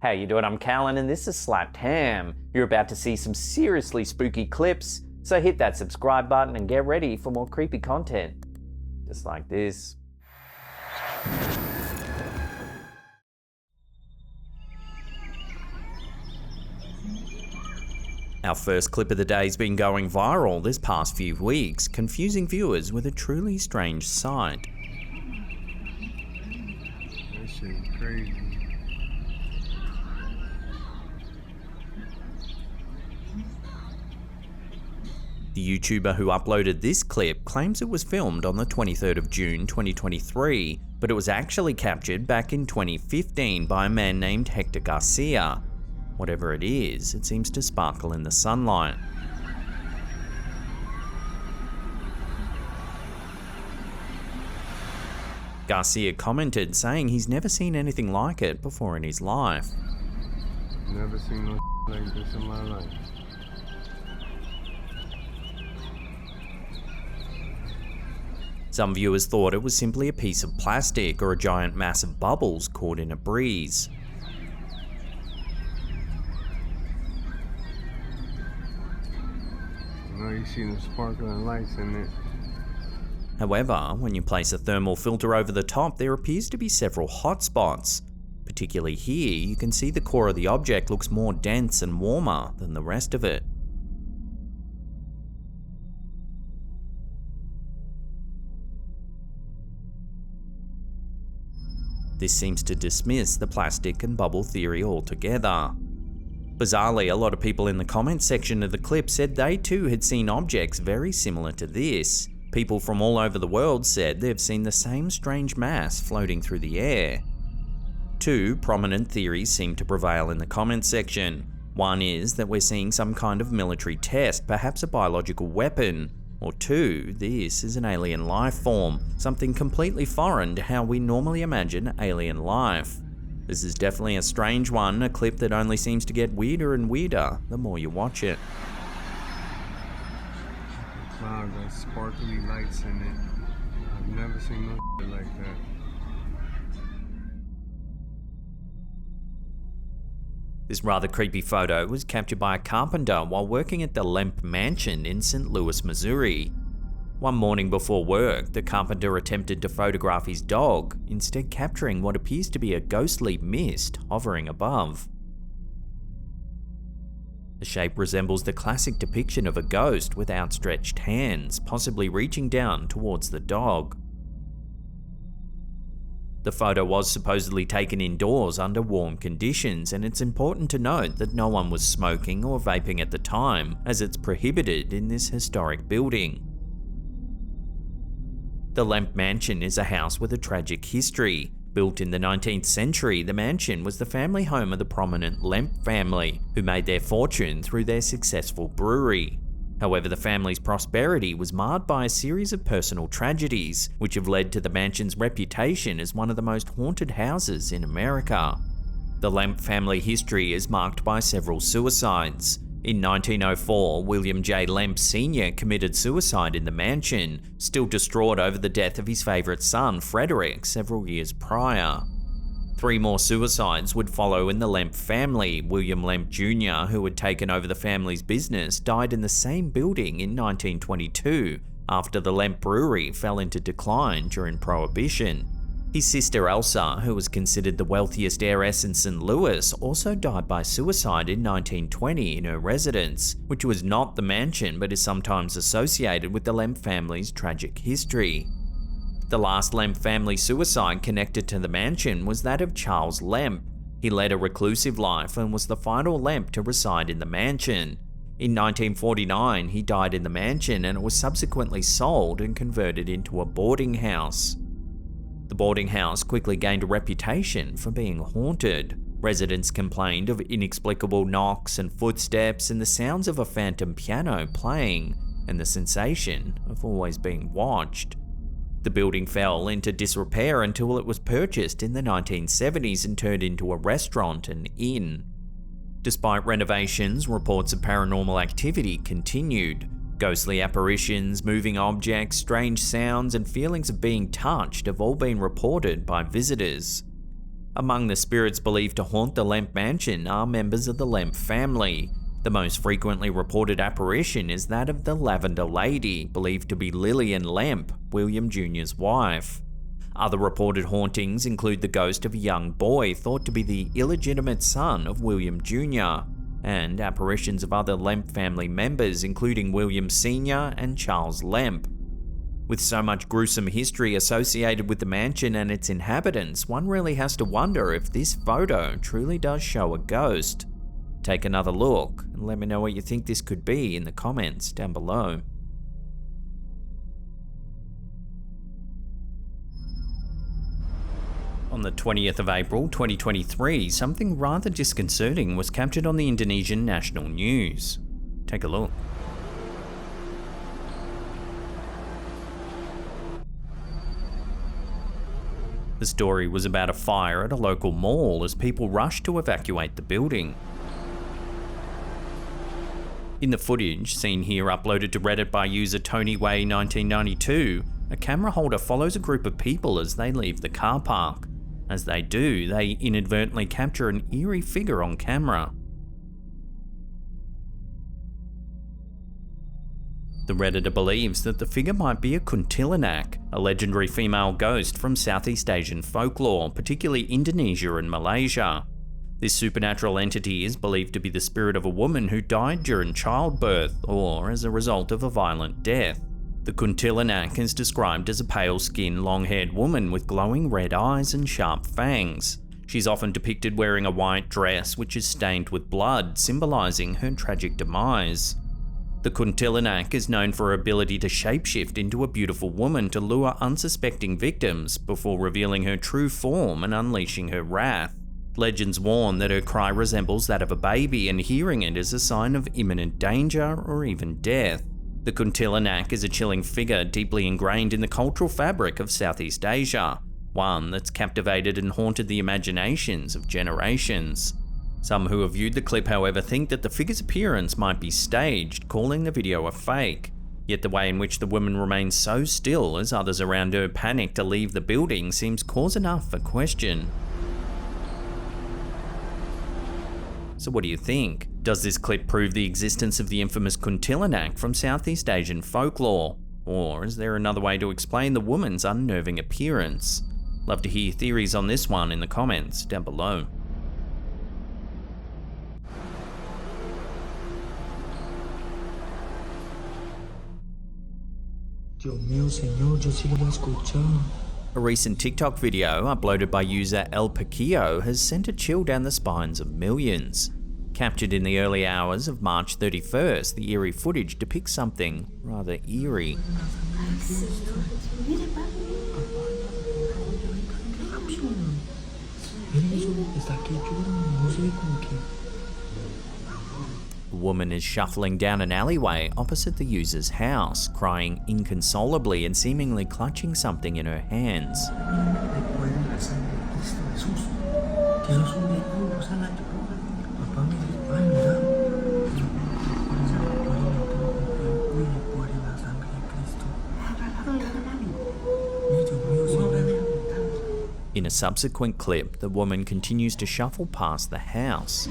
How you doing? I'm Callan and this is Slapped Ham. You're about to see some seriously spooky clips, so hit that subscribe button and get ready for more creepy content. Just like this. Our first clip of the day has been going viral this past few weeks, confusing viewers with a truly strange sight. That shit is crazy. The YouTuber who uploaded this clip claims it was filmed on the 23rd of June 2023, but it was actually captured back in 2015 by a man named Hector Garcia. Whatever it is, it seems to sparkle in the sunlight. Garcia commented saying he's never seen anything like it before in his life. Never seen no like this in my life. Some viewers thought it was simply a piece of plastic or a giant mass of bubbles caught in a breeze. Now you see the sparkling lights in it. However, when you place a thermal filter over the top, there appears to be several hot spots. Particularly here, you can see the core of the object looks more dense and warmer than the rest of it. This seems to dismiss the plastic and bubble theory altogether. Bizarrely, a lot of people in the comments section of the clip said they too had seen objects very similar to this. People from all over the world said they've seen the same strange mass floating through the air. Two prominent theories seem to prevail in the comments section. One is that we're seeing some kind of military test, perhaps a biological weapon. Or two, this is an alien life form, something completely foreign to how we normally imagine alien life. This is definitely a strange one, a clip that only seems to get weirder and weirder the more you watch it. The cloud got sparkly lights in it. I've never seen no shit like that. This rather creepy photo was captured by a carpenter while working at the Lemp Mansion in St. Louis, Missouri. One morning before work, the carpenter attempted to photograph his dog, instead capturing what appears to be a ghostly mist hovering above. The shape resembles the classic depiction of a ghost with outstretched hands, possibly reaching down towards the dog. The photo was supposedly taken indoors under warm conditions, and it's important to note that no one was smoking or vaping at the time, as it's prohibited in this historic building. The Lemp Mansion is a house with a tragic history. Built in the 19th century, the mansion was the family home of the prominent Lemp family, who made their fortune through their successful brewery. However, the family's prosperity was marred by a series of personal tragedies, which have led to the mansion's reputation as one of the most haunted houses in America. The Lemp family history is marked by several suicides. In 1904, William J. Lemp Sr. committed suicide in the mansion, still distraught over the death of his favourite son, Frederick, several years prior. 3 more suicides would follow in the Lemp family. William Lemp Jr., who had taken over the family's business, died in the same building in 1922, after the Lemp Brewery fell into decline during Prohibition. His sister Elsa, who was considered the wealthiest heiress in St. Louis, also died by suicide in 1920 in her residence, which was not the mansion but is sometimes associated with the Lemp family's tragic history. The last Lemp family suicide connected to the mansion was that of Charles Lemp. He led a reclusive life and was the final Lemp to reside in the mansion. In 1949, he died in the mansion and it was subsequently sold and converted into a boarding house. The boarding house quickly gained a reputation for being haunted. Residents complained of inexplicable knocks and footsteps and the sounds of a phantom piano playing, and the sensation of always being watched. The building fell into disrepair until it was purchased in the 1970s and turned into a restaurant and inn. Despite renovations, reports of paranormal activity continued. Ghostly apparitions, moving objects, strange sounds, and feelings of being touched have all been reported by visitors. Among the spirits believed to haunt the Lemp mansion are members of the Lemp family. The most frequently reported apparition is that of the Lavender Lady, believed to be Lillian Lemp, William Jr.'s wife. Other reported hauntings include the ghost of a young boy thought to be the illegitimate son of William Jr., and apparitions of other Lemp family members including William Sr. and Charles Lemp. With so much gruesome history associated with the mansion and its inhabitants, one really has to wonder if this photo truly does show a ghost. Take another look and let me know what you think this could be in the comments down below. On the 20th of April 2023, something rather disconcerting was captured on the Indonesian national news. Take a look. The story was about a fire at a local mall as people rushed to evacuate the building. In the footage, seen here uploaded to Reddit by user TonyWay1992, a camera holder follows a group of people as they leave the car park. As they do, they inadvertently capture an eerie figure on camera. The Redditor believes that the figure might be a kuntilanak, a legendary female ghost from Southeast Asian folklore, particularly Indonesia and Malaysia. This supernatural entity is believed to be the spirit of a woman who died during childbirth or as a result of a violent death. The kuntilanak is described as a pale-skinned, long-haired woman with glowing red eyes and sharp fangs. She's often depicted wearing a white dress which is stained with blood, symbolizing her tragic demise. The kuntilanak is known for her ability to shapeshift into a beautiful woman to lure unsuspecting victims before revealing her true form and unleashing her wrath. Legends warn that her cry resembles that of a baby, and hearing it is a sign of imminent danger or even death. The kuntilanak is a chilling figure deeply ingrained in the cultural fabric of Southeast Asia, one that's captivated and haunted the imaginations of generations. Some who have viewed the clip, however, think that the figure's appearance might be staged, calling the video a fake. Yet the way in which the woman remains so still as others around her panic to leave the building seems cause enough for question. So what do you think? Does this clip prove the existence of the infamous kuntilanak from Southeast Asian folklore? Or is there another way to explain the woman's unnerving appearance? Love to hear your theories on this one in the comments down below. Dios mío, señor, yo sí lo voy a escuchar. A recent TikTok video uploaded by user El Paquillo has sent a chill down the spines of millions. Captured in the early hours of March 31st, the eerie footage depicts something rather eerie. A woman is shuffling down an alleyway opposite the user's house, crying inconsolably and seemingly clutching something in her hands. In a subsequent clip, the woman continues to shuffle past the house.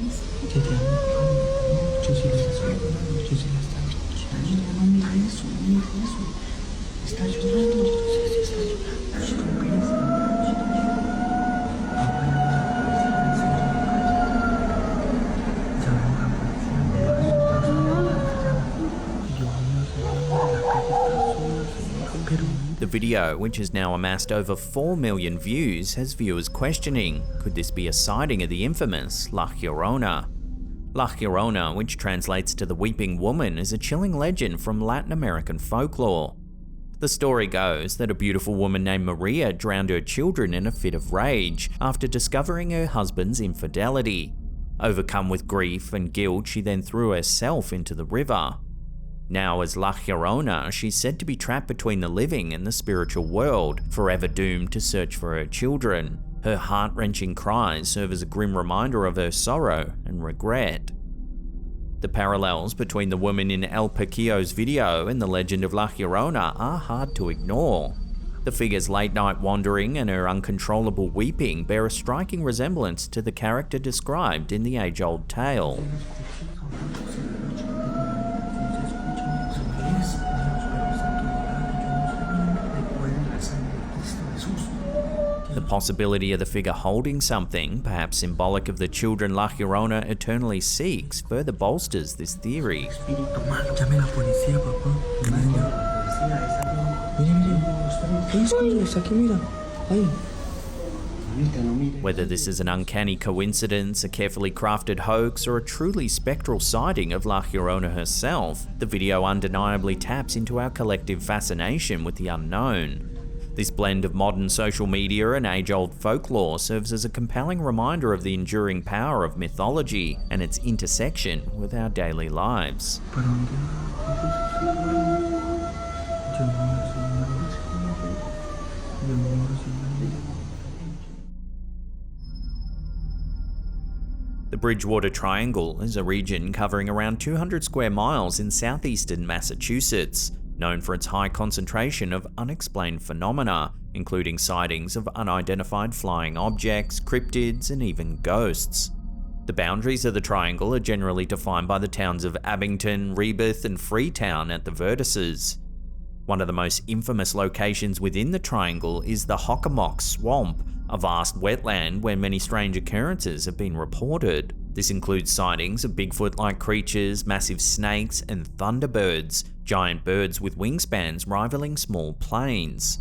The video, which has now amassed over 4 million views, has viewers questioning, could this be a sighting of the infamous La Llorona? La Llorona, which translates to the Weeping Woman, is a chilling legend from Latin American folklore. The story goes that a beautiful woman named Maria drowned her children in a fit of rage after discovering her husband's infidelity. Overcome with grief and guilt, she then threw herself into the river. Now as La Llorona, she's said to be trapped between the living and the spiritual world, forever doomed to search for her children. Her heart-wrenching cries serve as a grim reminder of her sorrow and regret. The parallels between the woman in El Paquillo's video and the legend of La Llorona are hard to ignore. The figure's late-night wandering and her uncontrollable weeping bear a striking resemblance to the character described in the age-old tale. The possibility of the figure holding something, perhaps symbolic of the children La Llorona eternally seeks, further bolsters this theory. Llame a la policía, papá. Mira. Estoy escondidos aquí, mira. Ahí. Whether this is an uncanny coincidence, a carefully crafted hoax, or a truly spectral sighting of La Llorona herself, the video undeniably taps into our collective fascination with the unknown. This blend of modern social media and age-old folklore serves as a compelling reminder of the enduring power of mythology and its intersection with our daily lives. The Bridgewater Triangle is a region covering around 200 square miles in southeastern Massachusetts, known for its high concentration of unexplained phenomena, including sightings of unidentified flying objects, cryptids, and even ghosts. The boundaries of the triangle are generally defined by the towns of Abington, Rebus, and Freetown at the vertices. One of the most infamous locations within the triangle is the Hockomock Swamp, a vast wetland where many strange occurrences have been reported. This includes sightings of Bigfoot-like creatures, massive snakes, and thunderbirds, giant birds with wingspans rivaling small planes.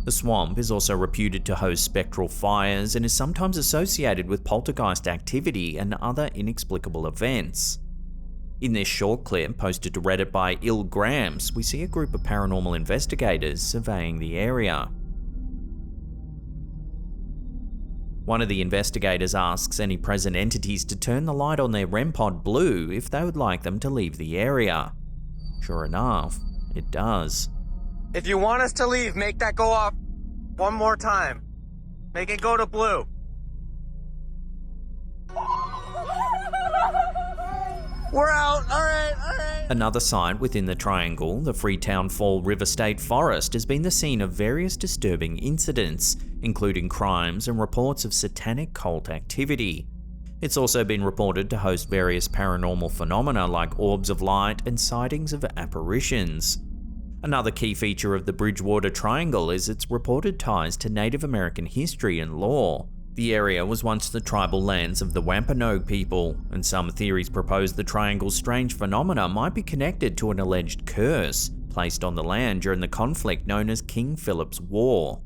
The swamp is also reputed to host spectral fires and is sometimes associated with poltergeist activity and other inexplicable events. In this short clip posted to Reddit by Il Grams, we see a group of paranormal investigators surveying the area. One of the investigators asks any present entities to turn the light on their REM pod blue if they would like them to leave the area. Sure enough, it does. If you want us to leave, make that go off one more time. Make it go to blue. We're out. All right. Another site within the triangle, the Freetown Fall River State Forest, has been the scene of various disturbing incidents, including crimes and reports of satanic cult activity. It's also been reported to host various paranormal phenomena like orbs of light and sightings of apparitions. Another key feature of the Bridgewater Triangle is its reported ties to Native American history and lore. The area was once the tribal lands of the Wampanoag people, and some theories propose the triangle's strange phenomena might be connected to an alleged curse placed on the land during the conflict known as King Philip's War.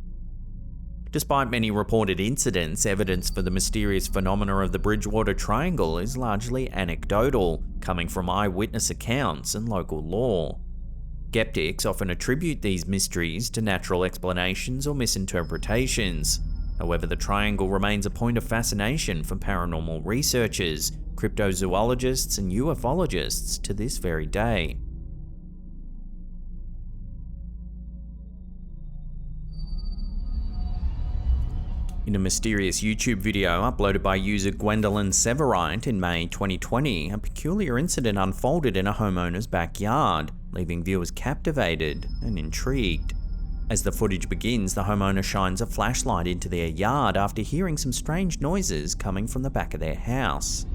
Despite many reported incidents, evidence for the mysterious phenomena of the Bridgewater Triangle is largely anecdotal, coming from eyewitness accounts and local lore. Skeptics often attribute these mysteries to natural explanations or misinterpretations. However, the triangle remains a point of fascination for paranormal researchers, cryptozoologists, and ufologists to this very day. In a mysterious YouTube video uploaded by user Gwendolyn Severite in May 2020, a peculiar incident unfolded in a homeowner's backyard, leaving viewers captivated and intrigued. As the footage begins, the homeowner shines a flashlight into their yard after hearing some strange noises coming from the back of their house.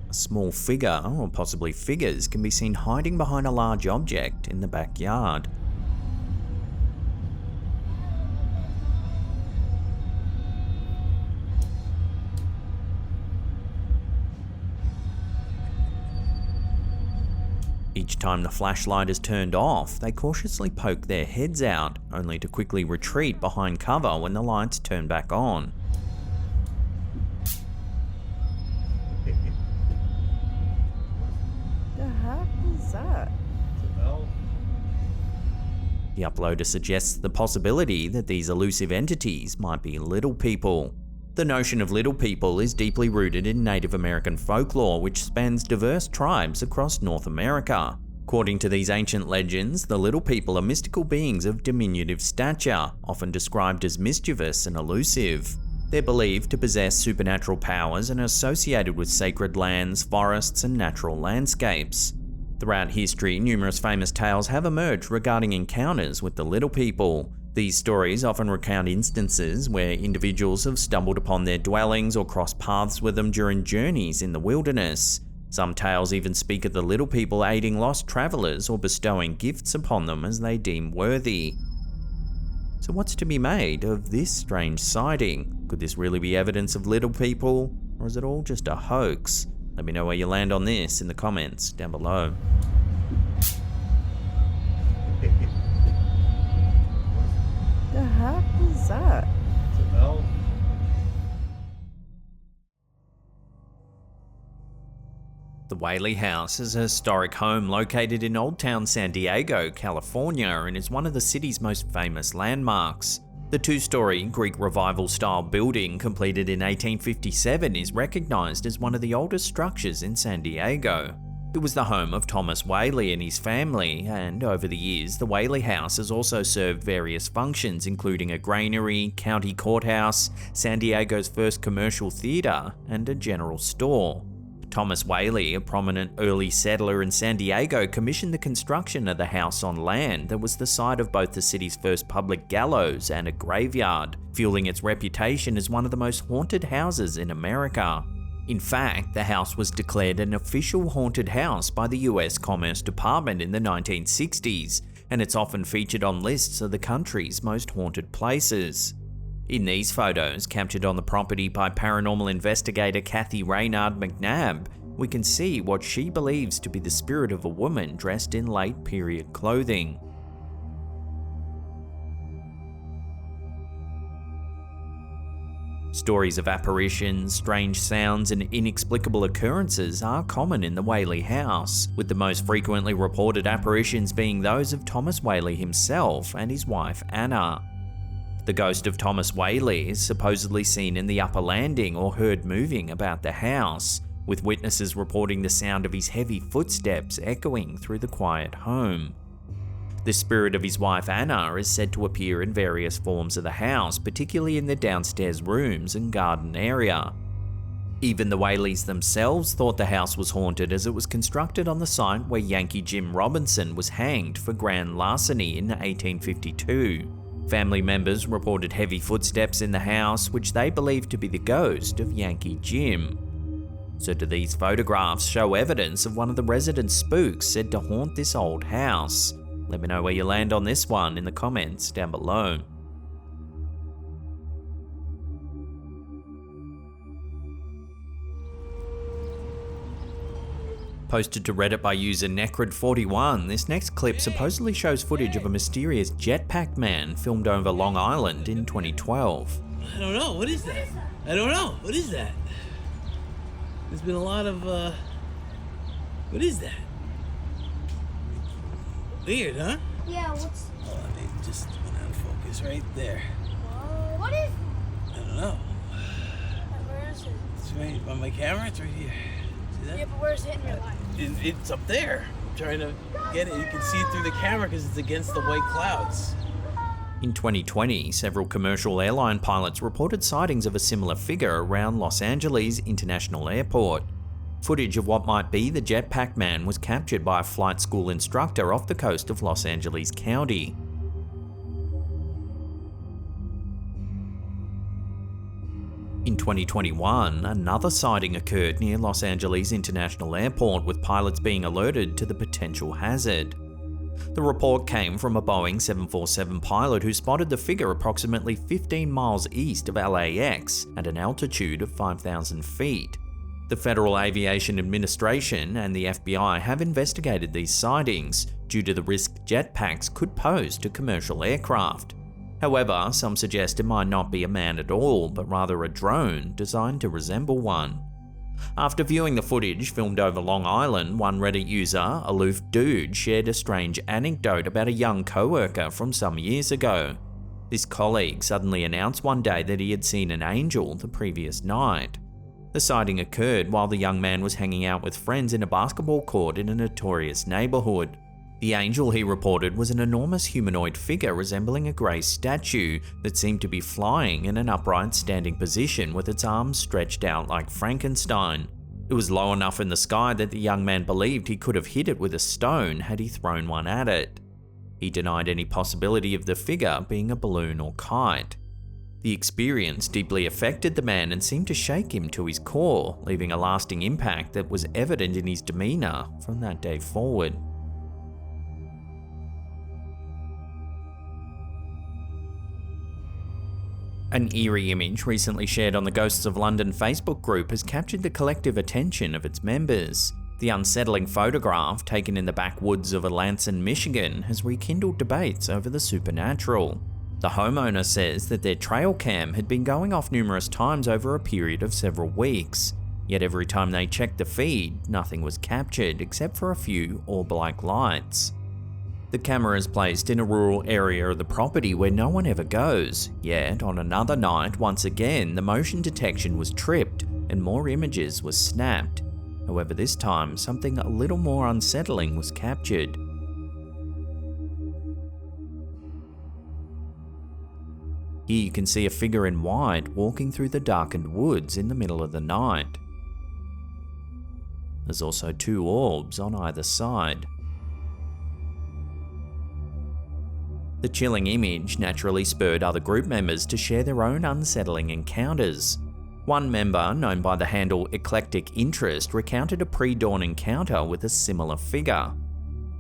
A small figure, or possibly figures, can be seen hiding behind a large object in the backyard. Each time the flashlight is turned off, they cautiously poke their heads out, only to quickly retreat behind cover when the lights turn back on. The heck is that? The uploader suggests the possibility that these elusive entities might be little people. The notion of little people is deeply rooted in Native American folklore, which spans diverse tribes across North America. According to these ancient legends, the little people are mystical beings of diminutive stature, often described as mischievous and elusive. They're believed to possess supernatural powers and are associated with sacred lands, forests, and natural landscapes. Throughout history, numerous famous tales have emerged regarding encounters with the little people. These stories often recount instances where individuals have stumbled upon their dwellings or crossed paths with them during journeys in the wilderness. Some tales even speak of the little people aiding lost travelers or bestowing gifts upon them as they deem worthy. So what's to be made of this strange sighting? Could this really be evidence of little people, or is it all just a hoax? Let me know where you land on this in the comments down below. The heck is that? The Whaley House is a historic home located in Old Town San Diego, California, and is one of the city's most famous landmarks. The two-story Greek Revival-style building, completed in 1857, is recognized as one of the oldest structures in San Diego. It was the home of Thomas Whaley and his family, and over the years, the Whaley House has also served various functions, including a granary, county courthouse, San Diego's first commercial theater, and a general store. Thomas Whaley, a prominent early settler in San Diego, commissioned the construction of the house on land that was the site of both the city's first public gallows and a graveyard, fueling its reputation as one of the most haunted houses in America. In fact, the house was declared an official haunted house by the US Commerce Department in the 1960s, and it's often featured on lists of the country's most haunted places. In these photos, captured on the property by paranormal investigator Kathy Raynard McNabb, we can see what she believes to be the spirit of a woman dressed in late period clothing. Stories of apparitions, strange sounds, and inexplicable occurrences are common in the Whaley house, with the most frequently reported apparitions being those of Thomas Whaley himself and his wife Anna. The ghost of Thomas Whaley is supposedly seen in the upper landing or heard moving about the house, with witnesses reporting the sound of his heavy footsteps echoing through the quiet home. The spirit of his wife Anna is said to appear in various forms of the house, particularly in the downstairs rooms and garden area. Even the Whaleys themselves thought the house was haunted, as it was constructed on the site where Yankee Jim Robinson was hanged for grand larceny in 1852. Family members reported heavy footsteps in the house, which they believed to be the ghost of Yankee Jim. So do these photographs show evidence of one of the residents' spooks said to haunt this old house? Let me know where you land on this one in the comments down below. Posted to Reddit by user Necrid41, this next clip supposedly shows footage of a mysterious jetpack man filmed over Long Island in 2012. I don't know, what is that? I don't know, what is that? There's been a lot of, what is that? Weird, huh? Yeah, what's... Oh, they just went out of focus right there. Whoa, what is... I don't know. Where is it? It's right on my camera, it's right here. See that? Yeah, but where's it in real life? It's up there. I'm trying to get it. You can see it through the camera because it's against the white clouds. In 2020, several commercial airline pilots reported sightings of a similar figure around Los Angeles International Airport. Footage of what might be the jetpack man was captured by a flight school instructor off the coast of Los Angeles County. In 2021, another sighting occurred near Los Angeles International Airport, with pilots being alerted to the potential hazard. The report came from a Boeing 747 pilot who spotted the figure approximately 15 miles east of LAX at an altitude of 5,000 feet. The Federal Aviation Administration and the FBI have investigated these sightings due to the risk jetpacks could pose to commercial aircraft. However, some suggest it might not be a man at all, but rather a drone designed to resemble one. After viewing the footage filmed over Long Island, one Reddit user, Aloof Dude, shared a strange anecdote about a young co-worker from some years ago. This colleague suddenly announced one day that he had seen an angel the previous night. The sighting occurred while the young man was hanging out with friends in a basketball court in a notorious neighborhood. The angel, he reported, was an enormous humanoid figure resembling a grey statue that seemed to be flying in an upright standing position with its arms stretched out like Frankenstein. It was low enough in the sky that the young man believed he could have hit it with a stone had he thrown one at it. He denied any possibility of the figure being a balloon or kite. The experience deeply affected the man and seemed to shake him to his core, leaving a lasting impact that was evident in his demeanour from that day forward. An eerie image recently shared on the Ghosts of London Facebook group has captured the collective attention of its members. The unsettling photograph, taken in the backwoods of Alanson, Michigan, has rekindled debates over the supernatural. The homeowner says that their trail cam had been going off numerous times over a period of several weeks, yet every time they checked the feed, nothing was captured except for a few all-black lights. The camera is placed in a rural area of the property where no one ever goes, yet on another night, once again, the motion detection was tripped and more images were snapped. However, this time, something a little more unsettling was captured. Here you can see a figure in white walking through the darkened woods in the middle of the night. There's also two orbs on either side. The chilling image naturally spurred other group members to share their own unsettling encounters. One member, known by the handle Eclectic Interest, recounted a pre-dawn encounter with a similar figure.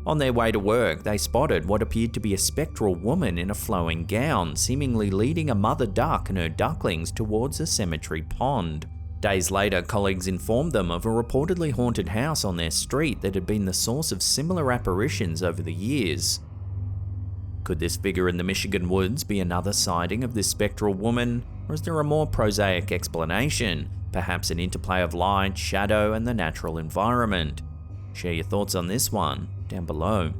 On their way to work, they spotted what appeared to be a spectral woman in a flowing gown, seemingly leading a mother duck and her ducklings towards a cemetery pond. Days later, colleagues informed them of a reportedly haunted house on their street that had been the source of similar apparitions over the years. Could this figure in the Michigan woods be another sighting of this spectral woman, or is there a more prosaic explanation, perhaps an interplay of light, shadow, and the natural environment? Share your thoughts on this one down below.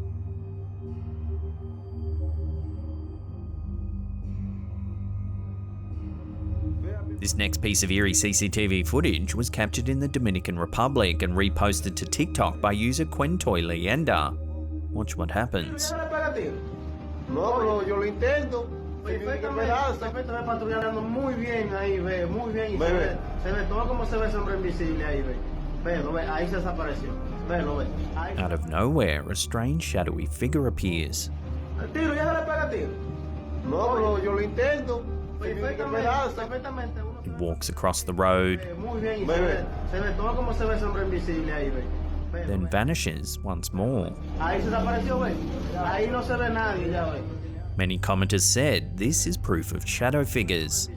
This next piece of eerie CCTV footage was captured in the Dominican Republic and reposted to TikTok by user Quentoy Leyenda. Watch what happens. No, pero yo lo intento. Perfecto, me patrullando muy bien ahí, ve, muy bien. Y se ve todo como se ve ese hombre invisible ahí, ve. Ve, lo ve, ahí se desapareció. Ve, lo ve. Out of nowhere, a strange shadowy figure appears. El tiro, ya se le pega tiro. No, pero yo lo intento. Perfectamente. It walks across the road, Muy bien, y se ve todo como se ve ese hombre invisible ahí, ve. then vanishes once more. Ahí se desapareció, ve. Ahí no se ve nadie, ya ve. Many commenters said this is proof of shadow figures.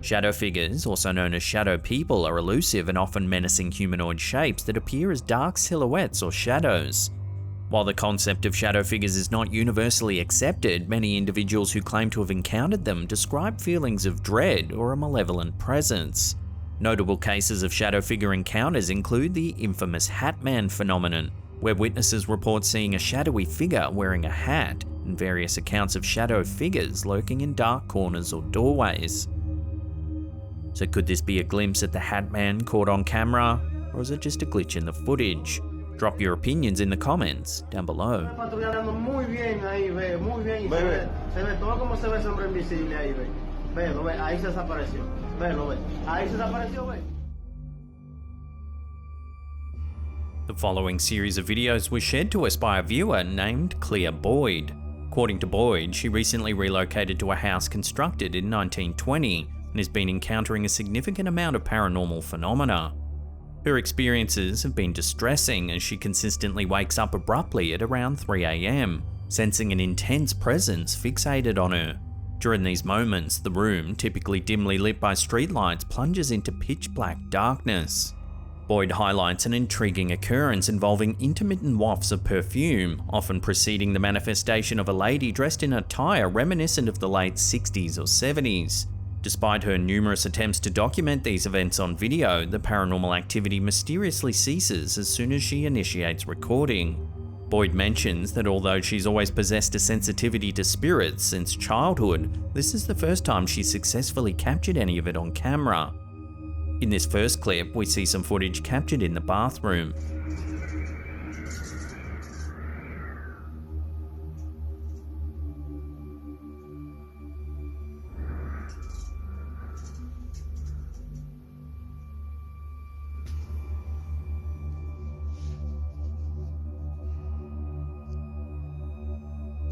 Shadow figures, also known as shadow people, are elusive and often menacing humanoid shapes that appear as dark silhouettes or shadows. While the concept of shadow figures is not universally accepted, many individuals who claim to have encountered them describe feelings of dread or a malevolent presence. Notable cases of shadow figure encounters include the infamous Hat Man phenomenon, where witnesses report seeing a shadowy figure wearing a hat, and various accounts of shadow figures lurking in dark corners or doorways. So could this be a glimpse at the Hat Man caught on camera, or is it just a glitch in the footage? Drop your opinions in the comments down below. Patrullando muy bien ahí, ve, muy bien. Y se ve todo como se ve ese hombre invisible ahí, ve. Ve, lo ve, ahí se desapareció. Ve, lo ve, ahí se desapareció, ve. The following series of videos was shared to us by a viewer named Clea Boyd. According to Boyd, she recently relocated to a house constructed in 1920 and has been encountering a significant amount of paranormal phenomena. Her experiences have been distressing as she consistently wakes up abruptly at around 3 AM, sensing an intense presence fixated on her. During these moments, the room, typically dimly lit by streetlights, plunges into pitch black darkness. Boyd highlights an intriguing occurrence involving intermittent wafts of perfume, often preceding the manifestation of a lady dressed in attire reminiscent of the late 60s or 70s. Despite her numerous attempts to document these events on video, the paranormal activity mysteriously ceases as soon as she initiates recording. Boyd mentions that although she's always possessed a sensitivity to spirits since childhood, this is the first time she's successfully captured any of it on camera. In this first clip, we see some footage captured in the bathroom.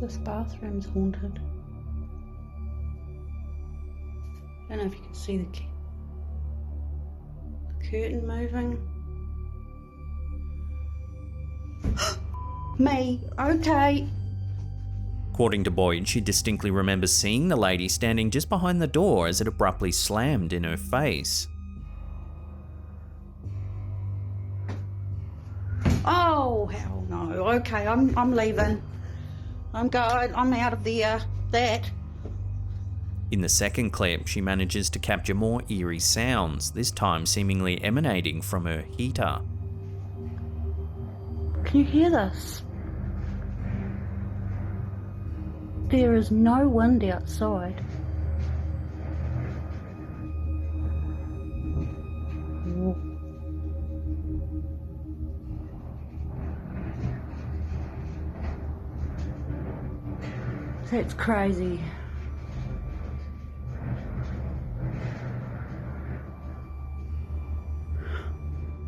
This bathroom's haunted. I don't know if you can see the curtain moving. Me, okay. According to Boyd, she distinctly remembers seeing the lady standing just behind the door as it abruptly slammed in her face. Oh, hell no. Okay, I'm leaving. I'm going. I'm out of the that. In the second clip, she manages to capture more eerie sounds, this time seemingly emanating from her heater. Can you hear this? There is no wind outside. That's crazy.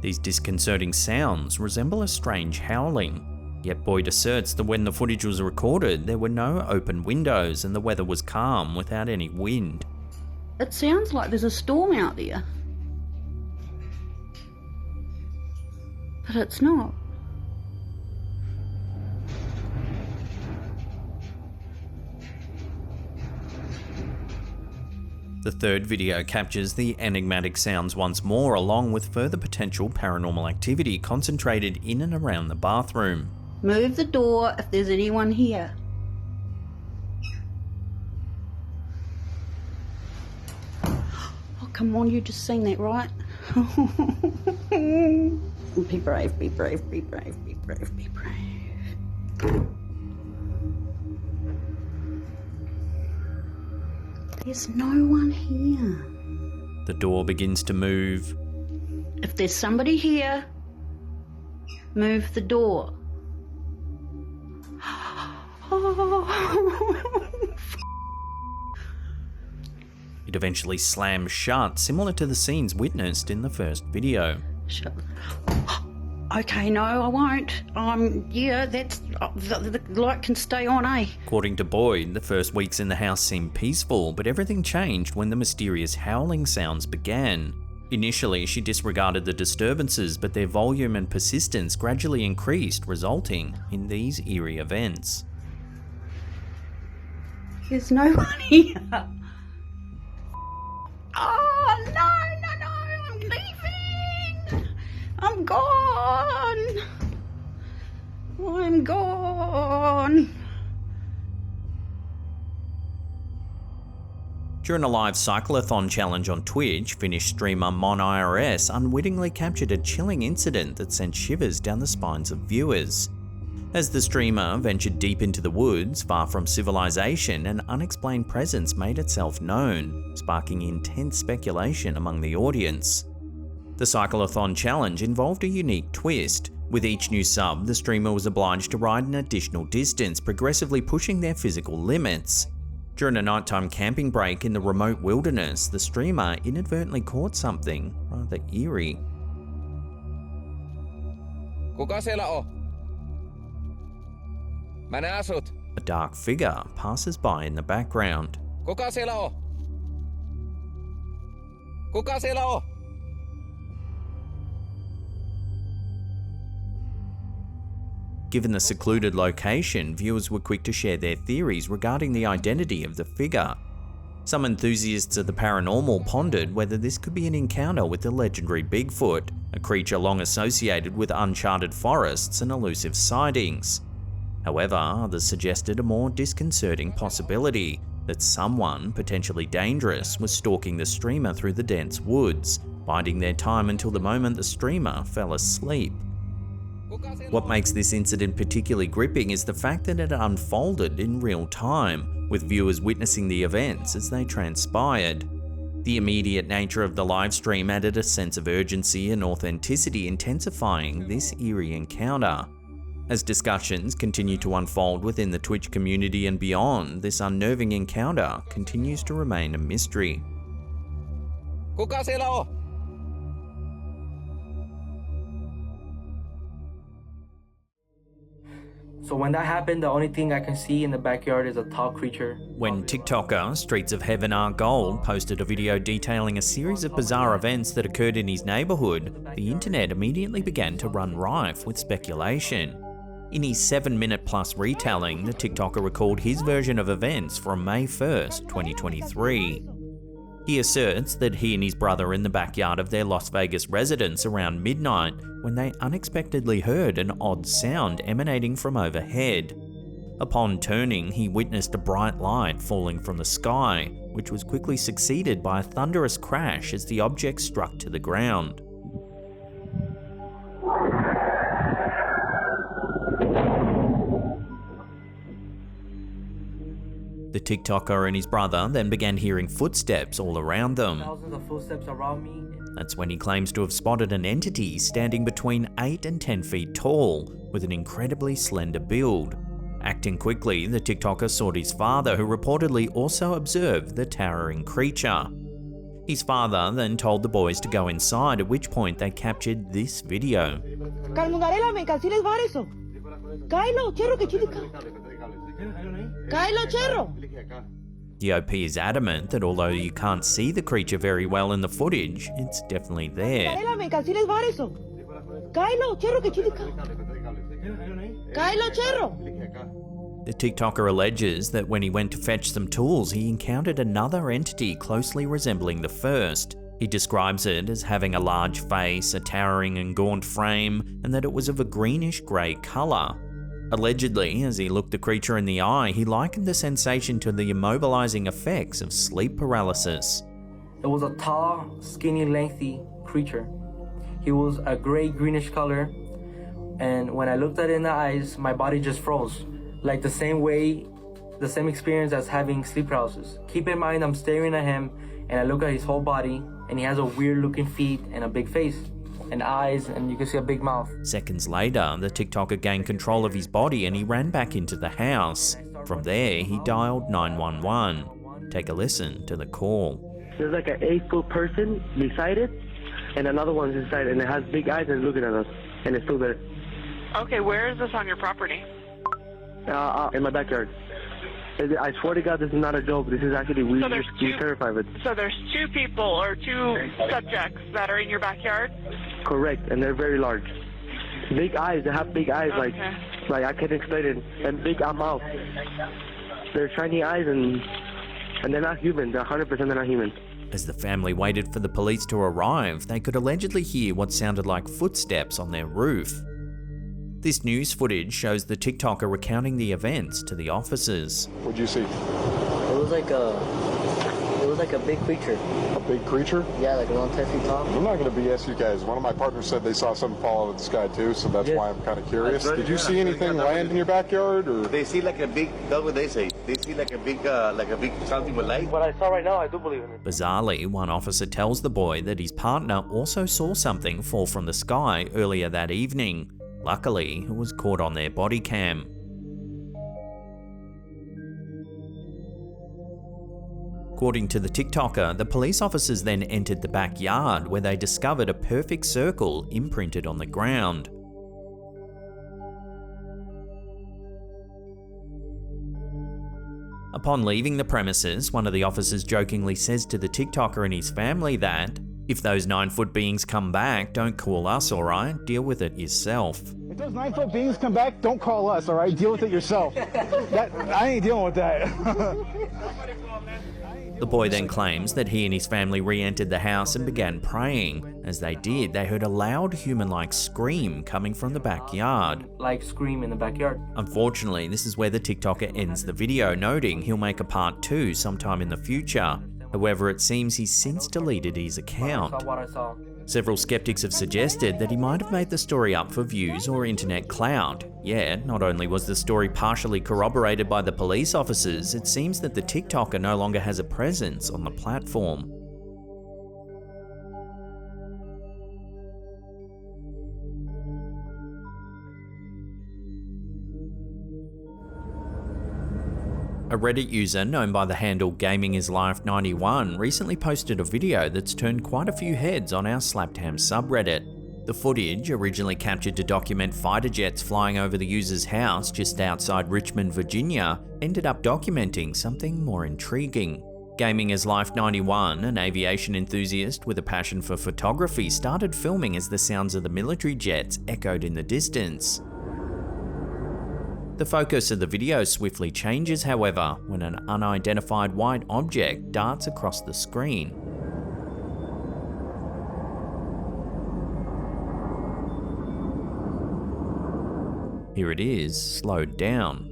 These disconcerting sounds resemble a strange howling, yet Boyd asserts that when the footage was recorded, there were no open windows and the weather was calm without any wind. It sounds like there's a storm out there. But it's not. The third video captures the enigmatic sounds once more, along with further potential paranormal activity concentrated in and around the bathroom. Move the door if there's anyone here. Oh, come on, you just seen that, right? Be brave, be brave, be brave, be brave, be brave. There's no one here. The door begins to move. If there's somebody here, move the door. It eventually slams shut, similar to the scenes witnessed in the first video. Shut. Okay, no, I won't. Yeah, that's the light can stay on, eh? According to Boyd, the first weeks in the house seemed peaceful, but everything changed when the mysterious howling sounds began. Initially, she disregarded the disturbances, but their volume and persistence gradually increased, resulting in these eerie events. There's no one here. Oh, no, I'm leaving. I'm gone. I'm gone. During a live cyclothon challenge on Twitch, Finnish streamer MonIRS unwittingly captured a chilling incident that sent shivers down the spines of viewers. As the streamer ventured deep into the woods, far from civilization, an unexplained presence made itself known, sparking intense speculation among the audience. The cyclothon challenge involved a unique twist. With each new sub, the streamer was obliged to ride an additional distance, progressively pushing their physical limits. During a nighttime camping break in the remote wilderness, the streamer inadvertently caught something rather eerie. Kuka siellä on? Mä ne asut. A dark figure passes by in the background. Kuka siellä on? Kuka siellä on? Given the secluded location, viewers were quick to share their theories regarding the identity of the figure. Some enthusiasts of the paranormal pondered whether this could be an encounter with the legendary Bigfoot, a creature long associated with uncharted forests and elusive sightings. However, others suggested a more disconcerting possibility, that someone, potentially dangerous, was stalking the streamer through the dense woods, biding their time until the moment the streamer fell asleep. What makes this incident particularly gripping is the fact that it unfolded in real time, with viewers witnessing the events as they transpired. The immediate nature of the live stream added a sense of urgency and authenticity, intensifying this eerie encounter. As discussions continue to unfold within the Twitch community and beyond, this unnerving encounter continues to remain a mystery. Kuka siellä on? So when that happened, the only thing I can see in the backyard is a tall creature. When TikToker Streets of Heaven Are Gold posted a video detailing a series of bizarre events that occurred in his neighborhood, the internet immediately began to run rife with speculation. In his 7-minute plus retelling, the TikToker recalled his version of events from May 1st, 2023. He asserts that he and his brother were in the backyard of their Las Vegas residence around midnight when they unexpectedly heard an odd sound emanating from overhead. Upon turning, he witnessed a bright light falling from the sky, which was quickly succeeded by a thunderous crash as the object struck to the ground. The TikToker and his brother then began hearing footsteps all around them. Thousands of footsteps around me. That's when he claims to have spotted an entity standing between 8 and 10 feet tall, with an incredibly slender build. Acting quickly, the TikToker sought his father, who reportedly also observed the towering creature. His father then told the boys to go inside, at which point they captured this video. The OP is adamant that although you can't see the creature very well in the footage, it's definitely there. The TikToker alleges that when he went to fetch some tools, he encountered another entity closely resembling the first. He describes it as having a large face, a towering and gaunt frame, and that it was of a greenish-grey colour. Allegedly, as he looked the creature in the eye, he likened the sensation to the immobilizing effects of sleep paralysis. It was a tall, skinny, lengthy creature. He was a gray-greenish color, and when I looked at it in the eyes, my body just froze. Like the same experience as having sleep paralysis. Keep in mind, I'm staring at him, and I look at his whole body, and he has a weird-looking feet and a big face. And eyes, and you can see a big mouth. Seconds later, the TikToker gained control of his body and he ran back into the house. From there, he dialed 911. Take a listen to the call. There's like an 8-foot person beside it, and another one's inside, and it has big eyes and looking at us, and it's still there. Okay, where is this on your property? In my backyard. I swear to God, this is not a joke. This is actually weird. So there's two, terrified of it. So there's 2 people or 2 subjects that are in your backyard? Correct, and they're very large. Big eyes. They have big eyes, okay. like I can't explain it. And big mouth. They're shiny eyes, and they're not human. They're 100% they're not human. As the family waited for the police to arrive, they could allegedly hear what sounded like footsteps on their roof. This news footage shows the TikToker recounting the events to the officers. What'd you see? It was like a big creature. A big creature? Yeah, like around 10 feet tall. I'm not going to BS you guys. One of my partners said they saw something fall out of the sky too, so that's why I'm kind of curious. Did you see anything land in your backyard, or? They see like a big, that's what they say. They see like a big something with light. What I saw right now, I do believe in it. Bizarrely, one officer tells the boy that his partner also saw something fall from the sky earlier that evening. Luckily, it was caught on their body cam. According to the TikToker, the police officers then entered the backyard where they discovered a perfect circle imprinted on the ground. Upon leaving the premises, one of the officers jokingly says to the TikToker and his family that, "If those 9-foot beings come back, don't call us, alright? Deal with it yourself." If those 9-foot beings come back, don't call us, alright? Deal with it yourself. I ain't dealing with that. The boy then claims that he and his family re-entered the house and began praying. As they did, they heard a loud human-like scream coming from the backyard. Like scream in the backyard. Unfortunately, this is where the TikToker ends the video, noting he'll make a part 2 sometime in the future. However, it seems he's since deleted his account. What I saw. Several skeptics have suggested that he might have made the story up for views or internet clout. Yet, not only was the story partially corroborated by the police officers, it seems that the TikToker no longer has a presence on the platform. A Reddit user known by the handle GamingIsLife91 recently posted a video that's turned quite a few heads on our Slaptam subreddit. The footage, originally captured to document fighter jets flying over the user's house just outside Richmond, Virginia, ended up documenting something more intriguing. GamingIsLife91, an aviation enthusiast with a passion for photography, started filming as the sounds of the military jets echoed in the distance. The focus of the video swiftly changes, however, when an unidentified white object darts across the screen. Here it is, slowed down.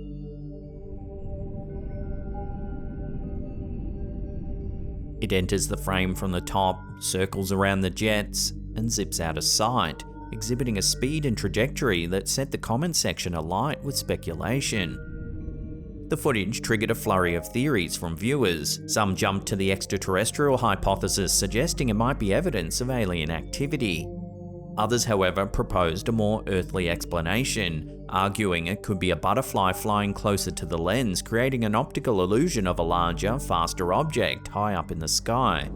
It enters the frame from the top, circles around the jets, and zips out of sight, exhibiting a speed and trajectory that set the comment section alight with speculation. The footage triggered a flurry of theories from viewers. Some jumped to the extraterrestrial hypothesis, suggesting it might be evidence of alien activity. Others, however, proposed a more earthly explanation, arguing it could be a butterfly flying closer to the lens, creating an optical illusion of a larger, faster object high up in the sky.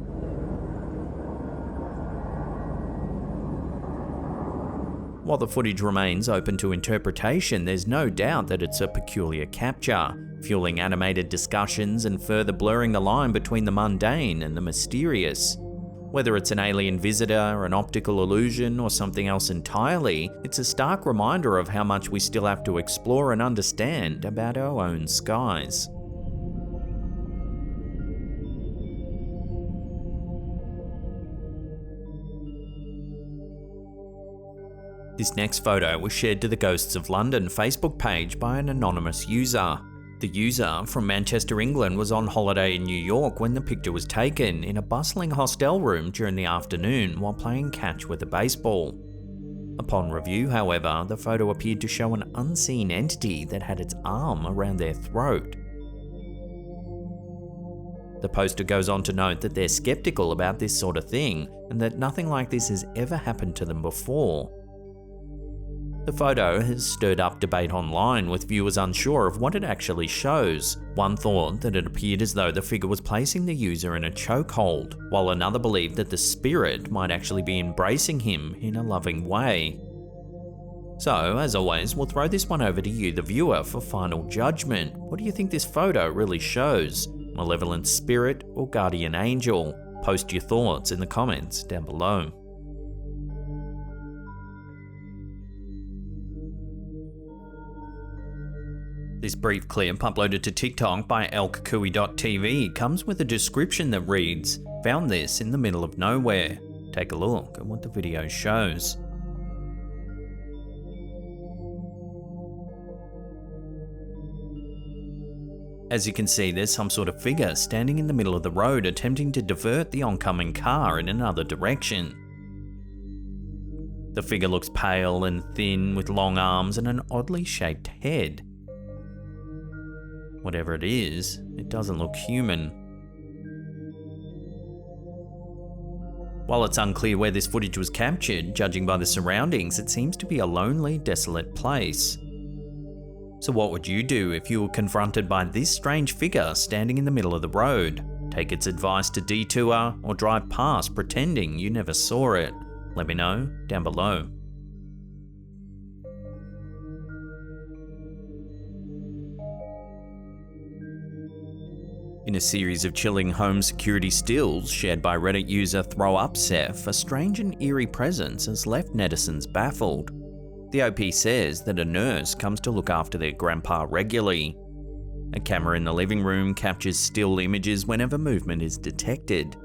While the footage remains open to interpretation, there's no doubt that it's a peculiar capture, fueling animated discussions and further blurring the line between the mundane and the mysterious. Whether it's an alien visitor, an optical illusion, or something else entirely, it's a stark reminder of how much we still have to explore and understand about our own skies. This next photo was shared to the Ghosts of London Facebook page by an anonymous user. The user from Manchester, England was on holiday in New York when the picture was taken in a bustling hostel room during the afternoon while playing catch with a baseball. Upon review, however, the photo appeared to show an unseen entity that had its arm around their throat. The poster goes on to note that they're skeptical about this sort of thing and that nothing like this has ever happened to them before. The photo has stirred up debate online, with viewers unsure of what it actually shows. One thought that it appeared as though the figure was placing the user in a chokehold, while another believed that the spirit might actually be embracing him in a loving way. So, as always, we'll throw this one over to you, the viewer, for final judgment. What do you think this photo really shows? Malevolent spirit or guardian angel? Post your thoughts in the comments down below. This brief clip, uploaded to TikTok by elkkui.tv, comes with a description that reads, "Found this in the middle of nowhere." Take a look at what the video shows. As you can see, there's some sort of figure standing in the middle of the road attempting to divert the oncoming car in another direction. The figure looks pale and thin with long arms and an oddly shaped head. Whatever it is, it doesn't look human. While it's unclear where this footage was captured, judging by the surroundings, it seems to be a lonely, desolate place. So what would you do if you were confronted by this strange figure standing in the middle of the road? Take its advice to detour or drive past pretending you never saw it? Let me know down below. In a series of chilling home security stills shared by Reddit user ThrowUpSef, a strange and eerie presence has left netizens baffled. The OP says that a nurse comes to look after their grandpa regularly. A camera in the living room captures still images whenever movement is detected.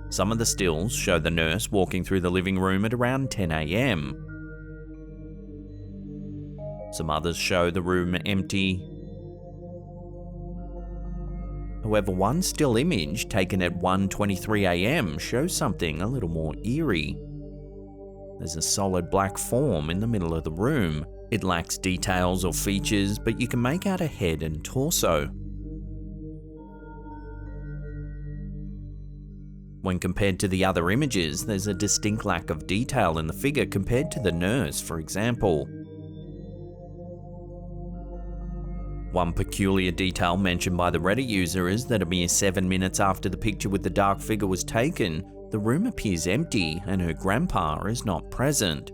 Some of the stills show the nurse walking through the living room at around 10 AM. Some others show the room empty. However, one still image taken at 1:23 AM shows something a little more eerie. There's a solid black form in the middle of the room. It lacks details or features, but you can make out a head and torso. When compared to the other images, there's a distinct lack of detail in the figure compared to the nurse, for example. One peculiar detail mentioned by the Reddit user is that a mere 7 minutes after the picture with the dark figure was taken, the room appears empty and her grandpa is not present.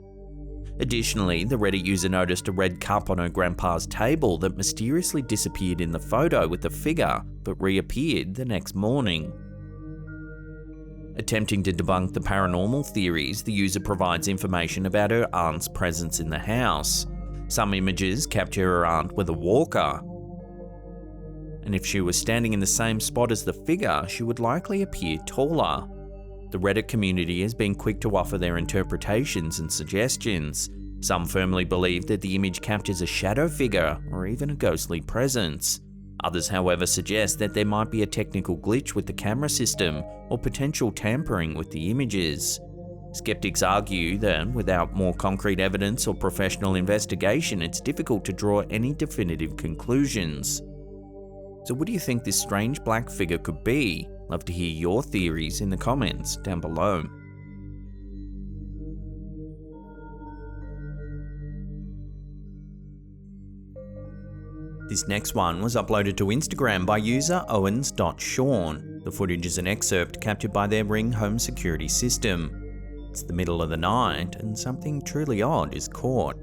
Additionally, the Reddit user noticed a red cup on her grandpa's table that mysteriously disappeared in the photo with the figure, but reappeared the next morning. Attempting to debunk the paranormal theories, the user provides information about her aunt's presence in the house. Some images capture her aunt with a walker, and if she was standing in the same spot as the figure, she would likely appear taller. The Reddit community has been quick to offer their interpretations and suggestions. Some firmly believe that the image captures a shadow figure or even a ghostly presence. Others, however, suggest that there might be a technical glitch with the camera system or potential tampering with the images. Skeptics argue that without more concrete evidence or professional investigation, it's difficult to draw any definitive conclusions. So what do you think this strange black figure could be? Love to hear your theories in the comments down below. This next one was uploaded to Instagram by user owens.sean. The footage is an excerpt captured by their Ring home security system. It's the middle of the night and something truly odd is caught.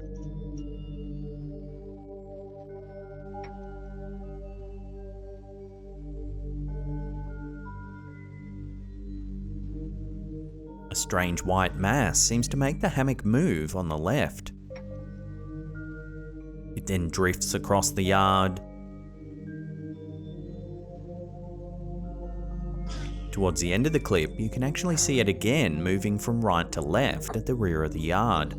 A strange white mass seems to make the hammock move on the left. It then drifts across the yard. Towards the end of the clip, you can actually see it again moving from right to left at the rear of the yard.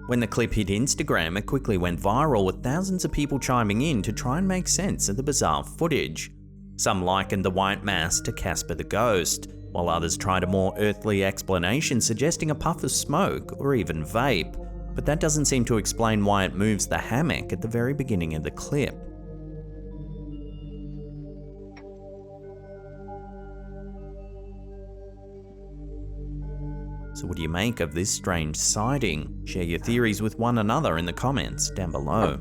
When the clip hit Instagram, it quickly went viral with thousands of people chiming in to try and make sense of the bizarre footage. Some likened the white mass to Casper the Ghost, while others tried a more earthly explanation suggesting a puff of smoke or even vape, but that doesn't seem to explain why it moves the hammock at the very beginning of the clip. So what do you make of this strange sighting? Share your theories with one another in the comments down below.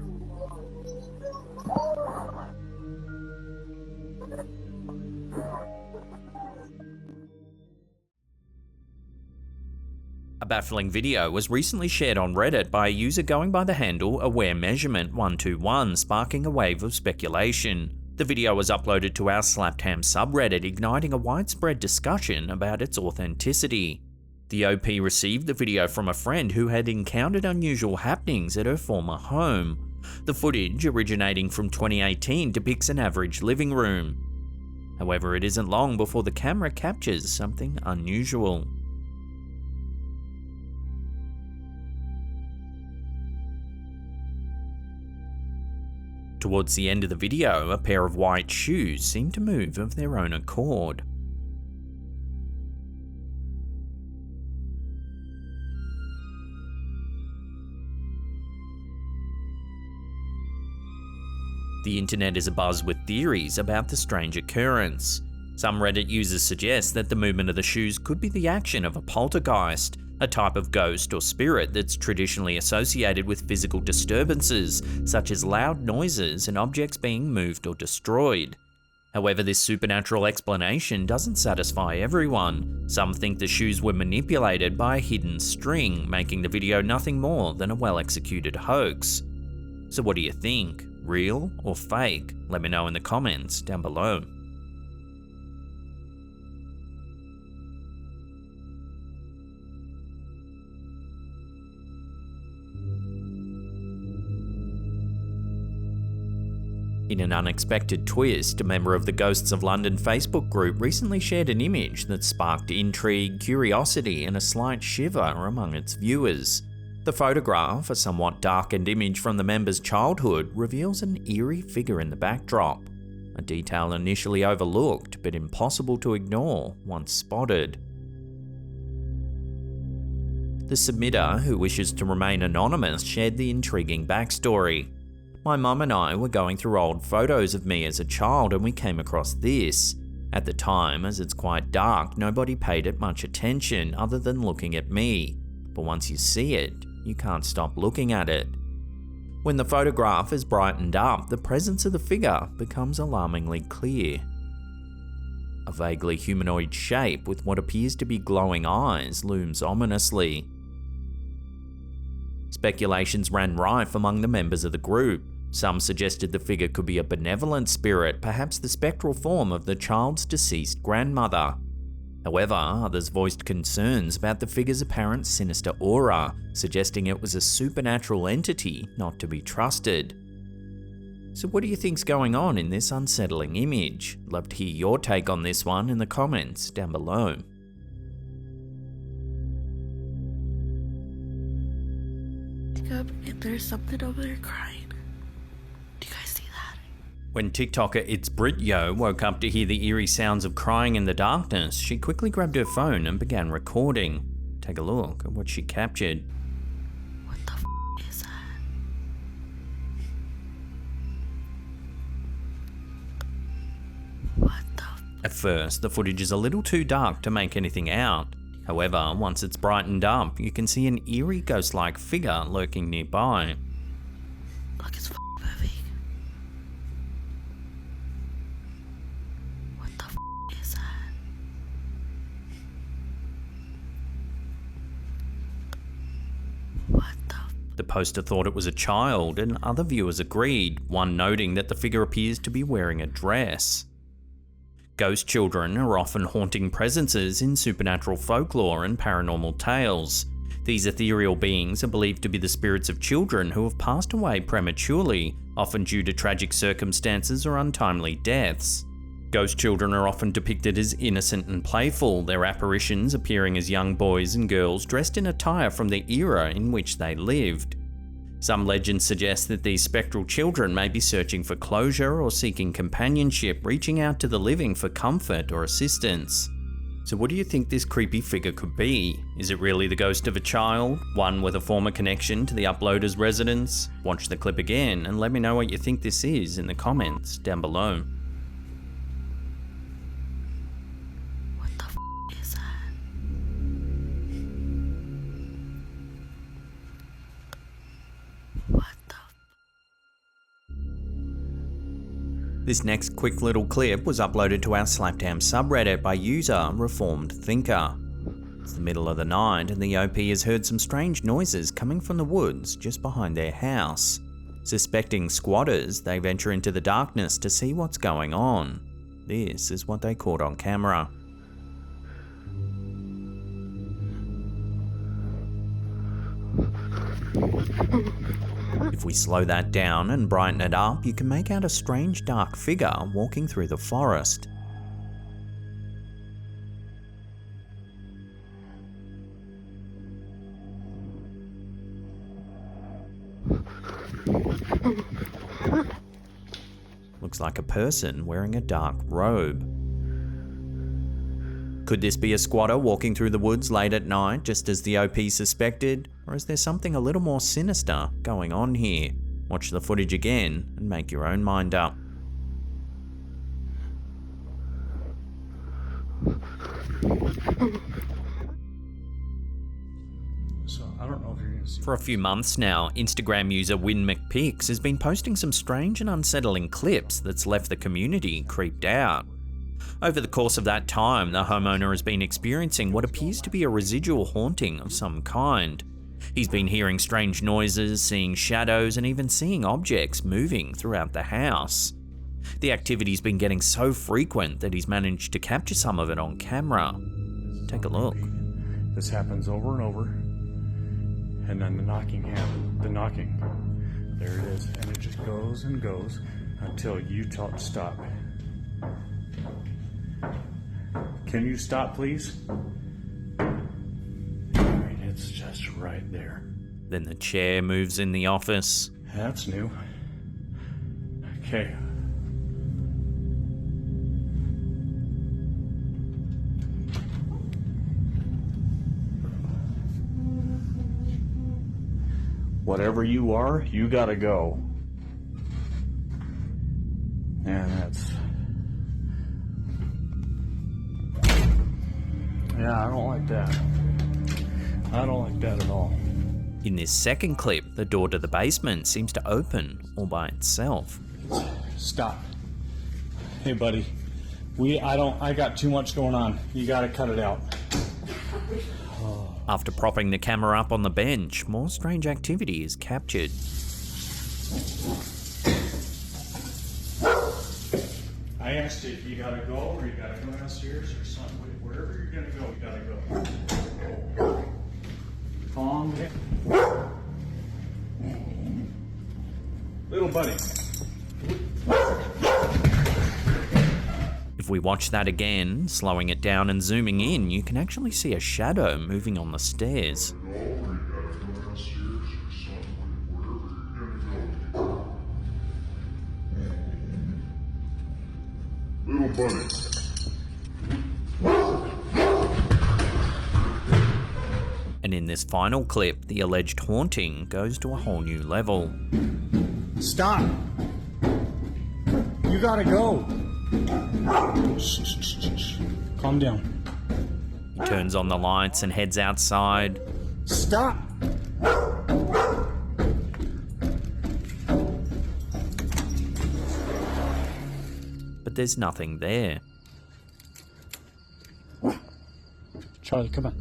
A baffling video was recently shared on Reddit by a user going by the handle AwareMeasurement121, sparking a wave of speculation. The video was uploaded to our Slapped Ham subreddit, igniting a widespread discussion about its authenticity. The OP received the video from a friend who had encountered unusual happenings at her former home. The footage, originating from 2018, depicts an average living room. However, it isn't long before the camera captures something unusual. Towards the end of the video, a pair of white shoes seem to move of their own accord. The internet is abuzz with theories about the strange occurrence. Some Reddit users suggest that the movement of the shoes could be the action of a poltergeist, a type of ghost or spirit that's traditionally associated with physical disturbances, such as loud noises and objects being moved or destroyed. However, this supernatural explanation doesn't satisfy everyone. Some think the shoes were manipulated by a hidden string, making the video nothing more than a well-executed hoax. So what do you think? Real or fake? Let me know in the comments down below. In an unexpected twist, a member of the Ghosts of London Facebook group recently shared an image that sparked intrigue, curiosity, and a slight shiver among its viewers. The photograph, a somewhat darkened image from the member's childhood, reveals an eerie figure in the backdrop, a detail initially overlooked but impossible to ignore once spotted. The submitter, who wishes to remain anonymous, shared the intriguing backstory. My mum and I were going through old photos of me as a child and we came across this. At the time, as it's quite dark, nobody paid it much attention other than looking at me. but once you see it, you can't stop looking at it. When the photograph is brightened up, the presence of the figure becomes alarmingly clear. A vaguely humanoid shape with what appears to be glowing eyes looms ominously. Speculations ran rife among the members of the group. Some suggested the figure could be a benevolent spirit, perhaps the spectral form of the child's deceased grandmother. However, others voiced concerns about the figure's apparent sinister aura, suggesting it was a supernatural entity not to be trusted. So what do you think's going on in this unsettling image? Love to hear your take on this one in the comments down below. There's something over there crying. Do you guys see that? When TikToker It's Brityo woke up to hear the eerie sounds of crying in the darkness, she quickly grabbed her phone and began recording. Take a look at what she captured. What the is that? What the At first, the footage is a little too dark to make anything out. However, once it's brightened up, you can see an eerie ghost-like figure lurking nearby. Look, it's moving. What the is that? What the The poster thought it was a child, and other viewers agreed, one noting that the figure appears to be wearing a dress. Ghost children are often haunting presences in supernatural folklore and paranormal tales. These ethereal beings are believed to be the spirits of children who have passed away prematurely, often due to tragic circumstances or untimely deaths. Ghost children are often depicted as innocent and playful, their apparitions appearing as young boys and girls dressed in attire from the era in which they lived. Some legends suggest that these spectral children may be searching for closure or seeking companionship, reaching out to the living for comfort or assistance. So what do you think this creepy figure could be? Is it really the ghost of a child? One with a former connection to the uploader's residence? Watch the clip again and let me know what you think this is in the comments down below. What the is that? What the This next quick little clip was uploaded to our Slapdown subreddit by user Reformed Thinker. It's the middle of the night and the OP has heard some strange noises coming from the woods just behind their house. Suspecting squatters, they venture into the darkness to see what's going on. This is what they caught on camera. If we slow that down and brighten it up, you can make out a strange dark figure walking through the forest. Looks like a person wearing a dark robe. Could this be a squatter walking through the woods late at night, just as the OP suspected? Or is there something a little more sinister going on here? Watch the footage again and make your own mind up. So I don't know if you're gonna see. For a few months now, Instagram user Win McPix has been posting some strange and unsettling clips that's left the community creeped out. Over the course of that time, the homeowner has been experiencing what appears to be a residual haunting of some kind. He's been hearing strange noises, seeing shadows, and even seeing objects moving throughout the house. The activity's been getting so frequent that he's managed to capture some of it on camera. Take a look. This happens over and over, and then the knocking happens. The knocking, there it is, and it just goes and goes until you tell it to stop. Can you stop, please? It's just right there. Then the chair moves in the office. That's new. Okay. Whatever you are, you gotta go. And that's... Yeah, I don't like that. I don't like that at all. In this second clip, the door to the basement seems to open all by itself. Stop. Hey, buddy. I got too much going on. You gotta cut it out. After propping the camera up on the bench, more strange activity is captured. I asked you if you gotta go or you gotta go downstairs or something. Wherever you're gonna go, you gotta go. Calm down. Little buddy. If we watch that again, slowing it down and zooming in, you can actually see a shadow moving on the stairs. Little bunny. And in this final clip, the alleged haunting goes to a whole new level. Stop. You gotta go. Shh. Calm down. He turns on the lights and heads outside. Stop. But there's nothing there. Charlie, come on.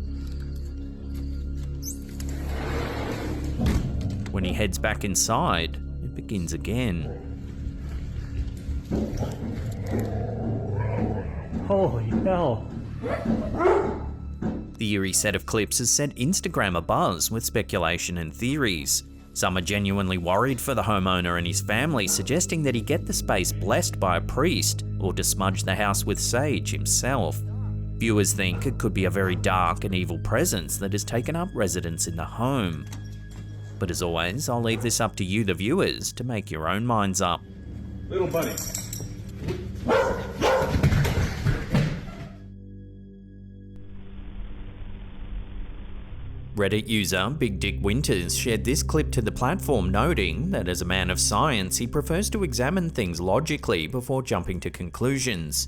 When he heads back inside, it begins again. Holy hell. The eerie set of clips has set Instagram abuzz with speculation and theories. Some are genuinely worried for the homeowner and his family, suggesting that he get the space blessed by a priest or to smudge the house with sage himself. Viewers think it could be a very dark and evil presence that has taken up residence in the home. But as always, I'll leave this up to you, the viewers, to make your own minds up. Little buddy. Reddit user Big Dick Winters shared this clip to the platform, noting that as a man of science, he prefers to examine things logically before jumping to conclusions.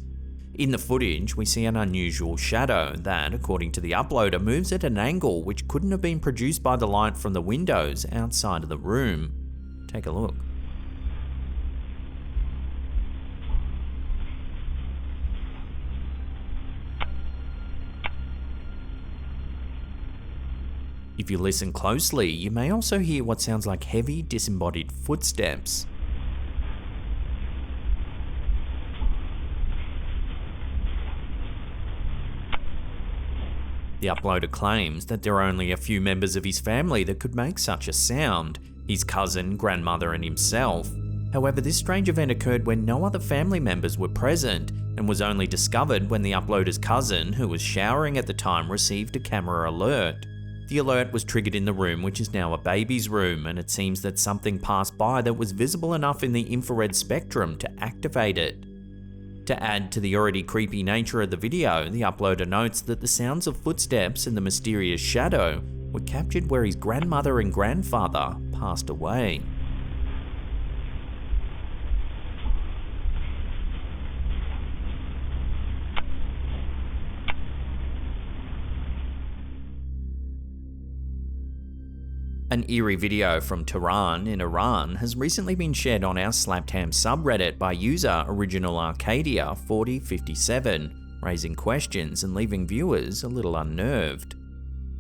In the footage, we see an unusual shadow that, according to the uploader, moves at an angle which couldn't have been produced by the light from the windows outside of the room. Take a look. If you listen closely, you may also hear what sounds like heavy, disembodied footsteps. The uploader claims that there are only a few members of his family that could make such a sound: his cousin, grandmother, and himself. However, this strange event occurred when no other family members were present and was only discovered when the uploader's cousin, who was showering at the time, received a camera alert. The alert was triggered in the room, which is now a baby's room, and it seems that something passed by that was visible enough in the infrared spectrum to activate it. To add to the already creepy nature of the video, the uploader notes that the sounds of footsteps and the mysterious shadow were captured where his grandmother and grandfather passed away. An eerie video from Tehran in Iran has recently been shared on our Slapped Ham subreddit by user Original Arcadia 4057, raising questions and leaving viewers a little unnerved.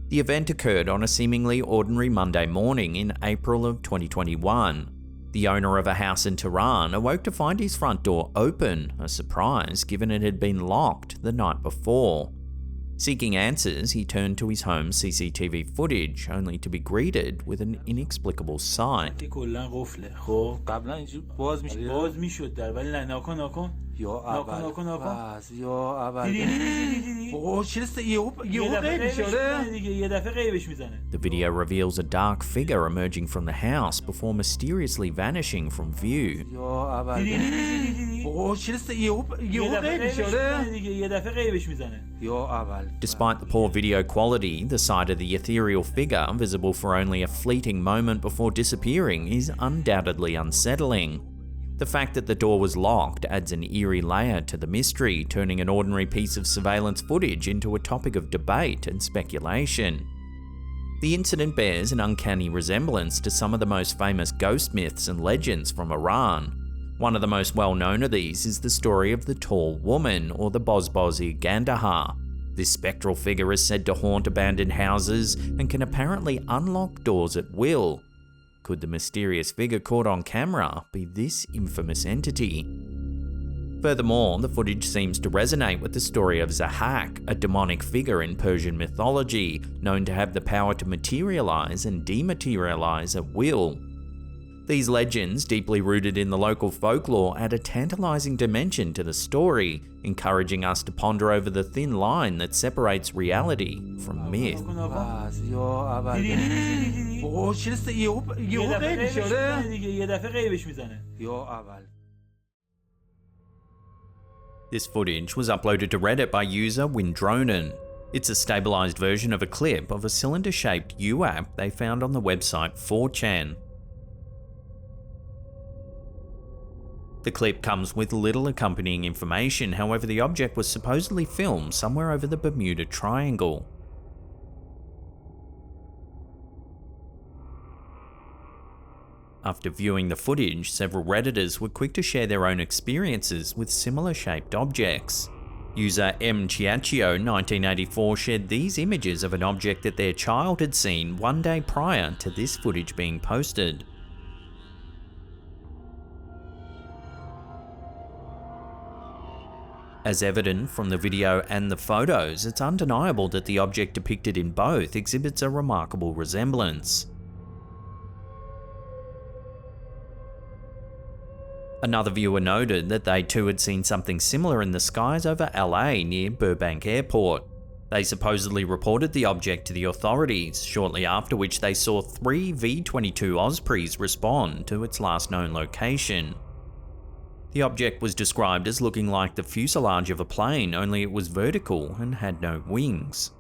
The event occurred on a seemingly ordinary Monday morning in April of 2021. The owner of a house in Tehran awoke to find his front door open, a surprise given it had been locked the night before. Seeking answers, he turned to his home's CCTV footage, only to be greeted with an inexplicable sight. The video reveals a dark figure emerging from the house before mysteriously vanishing from view. Despite the poor video quality, the sight of the ethereal figure, visible for only a fleeting moment before disappearing, is undoubtedly unsettling. The fact that the door was locked adds an eerie layer to the mystery, turning an ordinary piece of surveillance footage into a topic of debate and speculation. The incident bears an uncanny resemblance to some of the most famous ghost myths and legends from Iran. One of the most well-known of these is the story of the Tall Woman, or the Bozbozi Gandahar. This spectral figure is said to haunt abandoned houses and can apparently unlock doors at will. Could the mysterious figure caught on camera be this infamous entity? Furthermore, the footage seems to resonate with the story of Zahak, a demonic figure in Persian mythology, known to have the power to materialize and dematerialize at will. These legends, deeply rooted in the local folklore, add a tantalizing dimension to the story, encouraging us to ponder over the thin line that separates reality from myth. This footage was uploaded to Reddit by user Windronen. It's a stabilized version of a clip of a cylinder-shaped UAP they found on the website 4chan. The clip comes with little accompanying information, however the object was supposedly filmed somewhere over the Bermuda Triangle. After viewing the footage, several Redditors were quick to share their own experiences with similar shaped objects. User mchiachio1984 shared these images of an object that their child had seen one day prior to this footage being posted. As evident from the video and the photos, it's undeniable that the object depicted in both exhibits a remarkable resemblance. Another viewer noted that they too had seen something similar in the skies over LA near Burbank Airport. They supposedly reported the object to the authorities, shortly after which they saw 3 V-22 Ospreys respond to its last known location. The object was described as looking like the fuselage of a plane, only it was vertical and had no wings.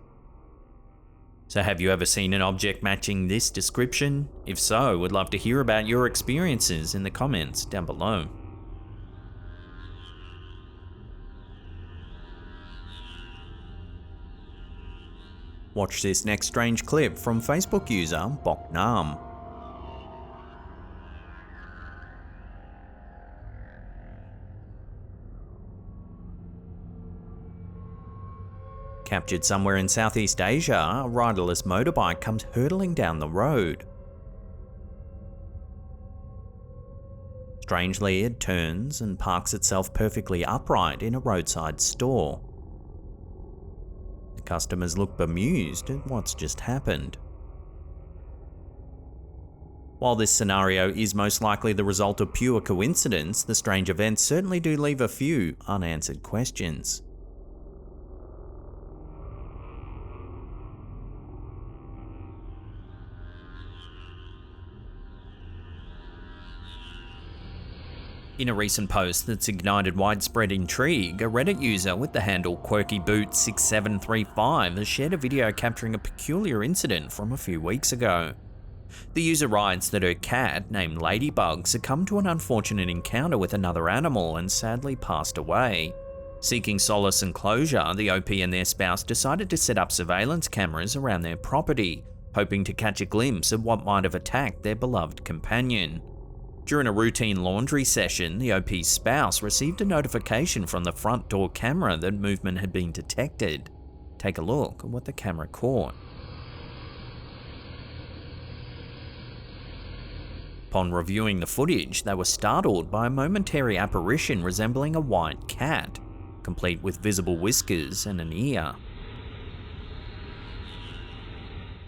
So have you ever seen an object matching this description? If so, would love to hear about your experiences in the comments down below. Watch this next strange clip from Facebook user Boknam. Captured somewhere in Southeast Asia, a riderless motorbike comes hurtling down the road. Strangely, it turns and parks itself perfectly upright in a roadside store. The customers look bemused at what's just happened. While this scenario is most likely the result of pure coincidence, the strange events certainly do leave a few unanswered questions. In a recent post that's ignited widespread intrigue, a Reddit user with the handle QuirkyBoot6735 has shared a video capturing a peculiar incident from a few weeks ago. The user writes that her cat, named Ladybug, succumbed to an unfortunate encounter with another animal and sadly passed away. Seeking solace and closure, the OP and their spouse decided to set up surveillance cameras around their property, hoping to catch a glimpse of what might have attacked their beloved companion. During a routine laundry session, the OP's spouse received a notification from the front door camera that movement had been detected. Take a look at what the camera caught. Upon reviewing the footage, they were startled by a momentary apparition resembling a white cat, complete with visible whiskers and an ear.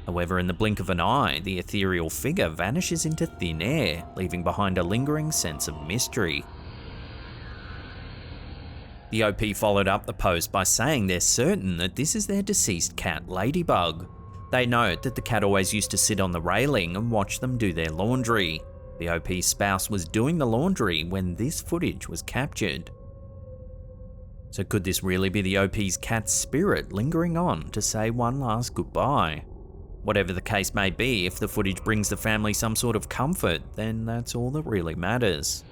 However, in the blink of an eye, the ethereal figure vanishes into thin air, leaving behind a lingering sense of mystery. The OP followed up the post by saying they're certain that this is their deceased cat, Ladybug. They note that the cat always used to sit on the railing and watch them do their laundry. The OP's spouse was doing the laundry when this footage was captured. So could this really be the OP's cat's spirit lingering on to say one last goodbye? Whatever the case may be, if the footage brings the family some sort of comfort, then that's all that really matters.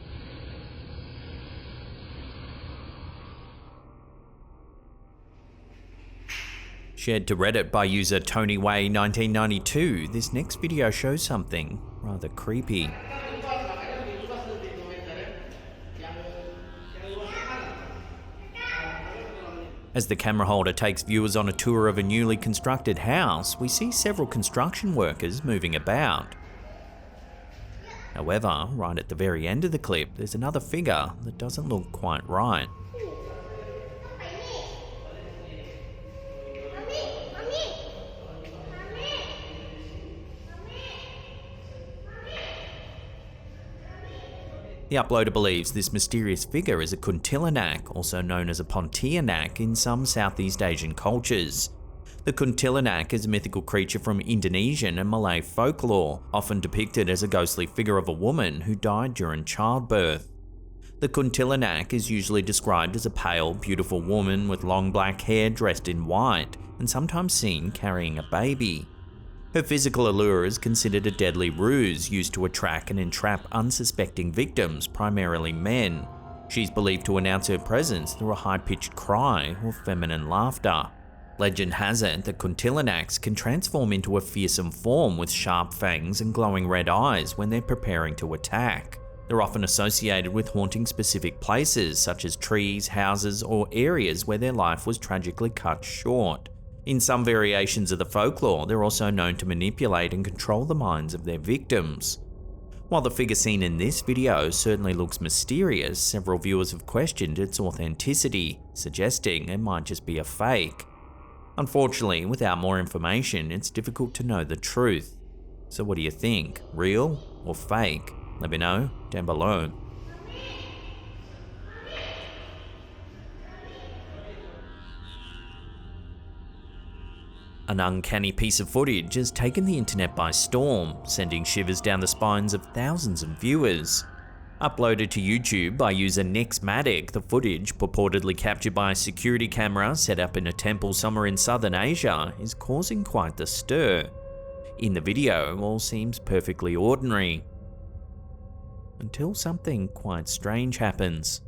Shared to Reddit by user TonyWay1992, this next video shows something rather creepy. As the camera holder takes viewers on a tour of a newly constructed house, we see several construction workers moving about. However, right at the very end of the clip, there's another figure that doesn't look quite right. The uploader believes this mysterious figure is a kuntilanak, also known as a pontianak in some Southeast Asian cultures. The kuntilanak is a mythical creature from Indonesian and Malay folklore, often depicted as a ghostly figure of a woman who died during childbirth. The kuntilanak is usually described as a pale, beautiful woman with long black hair dressed in white, and sometimes seen carrying a baby. Her physical allure is considered a deadly ruse used to attract and entrap unsuspecting victims, primarily men. She's believed to announce her presence through a high-pitched cry or feminine laughter. Legend has it that kuntilanaks can transform into a fearsome form with sharp fangs and glowing red eyes when they're preparing to attack. They're often associated with haunting specific places such as trees, houses, or areas where their life was tragically cut short. In some variations of the folklore, they're also known to manipulate and control the minds of their victims. While the figure seen in this video certainly looks mysterious, several viewers have questioned its authenticity, suggesting it might just be a fake. Unfortunately, without more information, it's difficult to know the truth. So what do you think? Real or fake? Let me know down below. An uncanny piece of footage has taken the internet by storm, sending shivers down the spines of thousands of viewers. Uploaded to YouTube by user Nexmatic, the footage, purportedly captured by a security camera set up in a temple somewhere in southern Asia, is causing quite the stir. In the video, all seems perfectly ordinary, until something quite strange happens.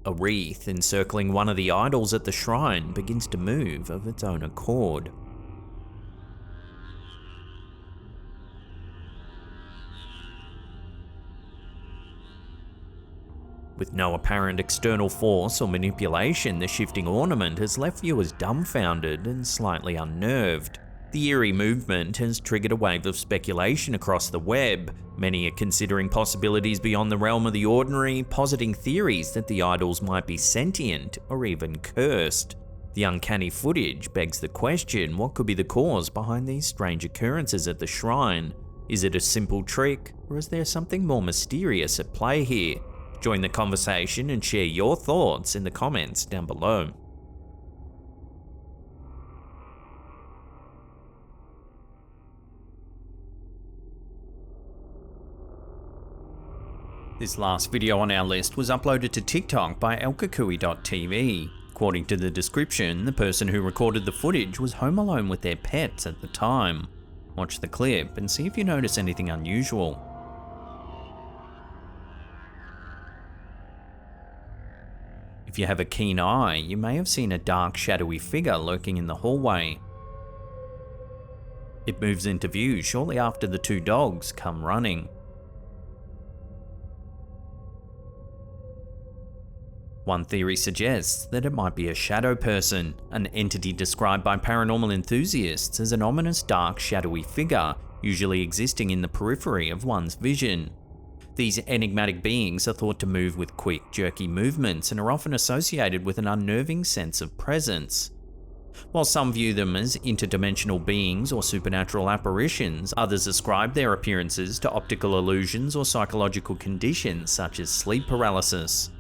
A wreath encircling one of the idols at the shrine begins to move of its own accord. With no apparent external force or manipulation, the shifting ornament has left viewers dumbfounded and slightly unnerved. The eerie movement has triggered a wave of speculation across the web. Many are considering possibilities beyond the realm of the ordinary, positing theories that the idols might be sentient or even cursed. The uncanny footage begs the question, what could be the cause behind these strange occurrences at the shrine? Is it a simple trick, or is there something more mysterious at play here? Join the conversation and share your thoughts in the comments down below. This last video on our list was uploaded to TikTok by elkakui.tv. According to the description, the person who recorded the footage was home alone with their pets at the time. Watch the clip and see if you notice anything unusual. If you have a keen eye, you may have seen a dark, shadowy figure lurking in the hallway. It moves into view shortly after the two dogs come running. One theory suggests that it might be a shadow person, an entity described by paranormal enthusiasts as an ominous, dark, shadowy figure, usually existing in the periphery of one's vision. These enigmatic beings are thought to move with quick, jerky movements and are often associated with an unnerving sense of presence. While some view them as interdimensional beings or supernatural apparitions, others ascribe their appearances to optical illusions or psychological conditions such as sleep paralysis.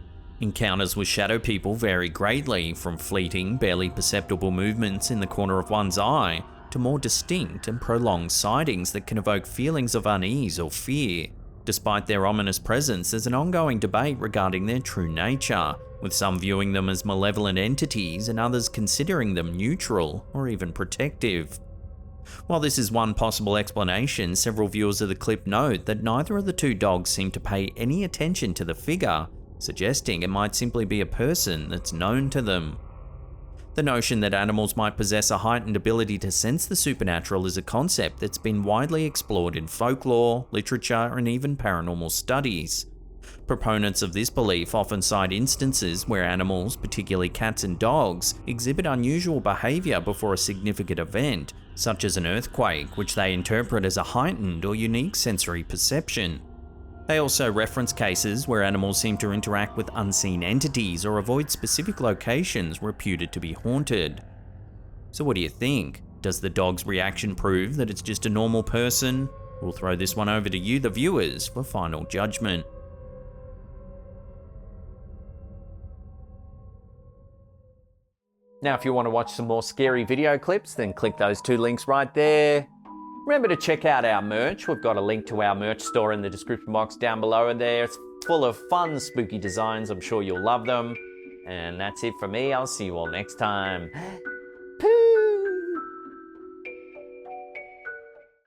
Encounters with shadow people vary greatly, from fleeting, barely perceptible movements in the corner of one's eye to more distinct and prolonged sightings that can evoke feelings of unease or fear. Despite their ominous presence, there's an ongoing debate regarding their true nature, with some viewing them as malevolent entities and others considering them neutral or even protective. While this is one possible explanation, several viewers of the clip note that neither of the two dogs seem to pay any attention to the figure, suggesting it might simply be a person that's known to them. The notion that animals might possess a heightened ability to sense the supernatural is a concept that's been widely explored in folklore, literature, and even paranormal studies. Proponents of this belief often cite instances where animals, particularly cats and dogs, exhibit unusual behavior before a significant event, such as an earthquake, which they interpret as a heightened or unique sensory perception. They also reference cases where animals seem to interact with unseen entities or avoid specific locations reputed to be haunted. So what do you think? Does the dog's reaction prove that it's just a normal person? We'll throw this one over to you, the viewers, for final judgment. Now, if you want to watch some more scary video clips, then click those two links right there. Remember to check out our merch. We've got a link to our merch store in the description box down below there. It's full of fun, spooky designs. I'm sure you'll love them. And that's it for me. I'll see you all next time. Peace.